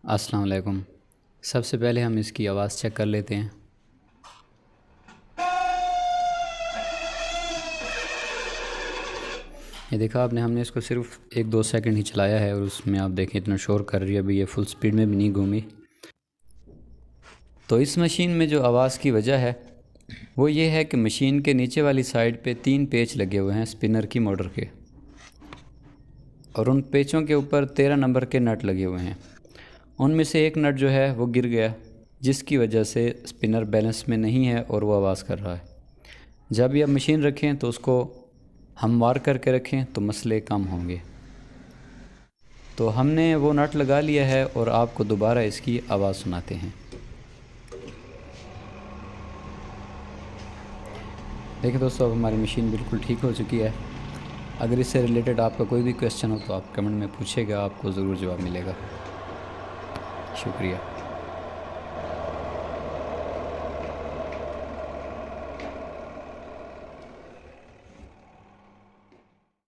अस्सलाम वालेकुम। सबसे पहले हम इसकी आवाज़ चेक कर लेते हैं। ये देखा आपने, हमने इसको सिर्फ 1-2 सेकंड ही चलाया है और उसमें आप देखें इतना शोर कर रही है। अभी ये फुल स्पीड में भी नहीं घूमी। तो इस मशीन में जो आवाज़ की वजह है वो ये है कि मशीन के नीचे वाली साइड पे 3 पेच लगे हुए हैं स्पिनर की मोटर के, और उन पेचों के ऊपर 13 नंबर के नट लगे हुए हैं। उनमें से एक नट जो है वो गिर गया, जिसकी वजह से स्पिनर बैलेंस में नहीं है और वो आवाज़ कर रहा है। जब ये मशीन रखें तो उसको हमवार करके रखें तो मसले कम होंगे। तो हमने वो नट लगा लिया है और आपको दोबारा इसकी आवाज़ सुनाते हैं। देखिए दोस्तों, अब हमारी मशीन बिल्कुल ठीक हो चुकी है। अगर इससे रिलेटेड आपका कोई भी क्वेश्चन हो तो आप कमेंट में पूछेगा, आपको ज़रूर जवाब मिलेगा। शुक्रिया।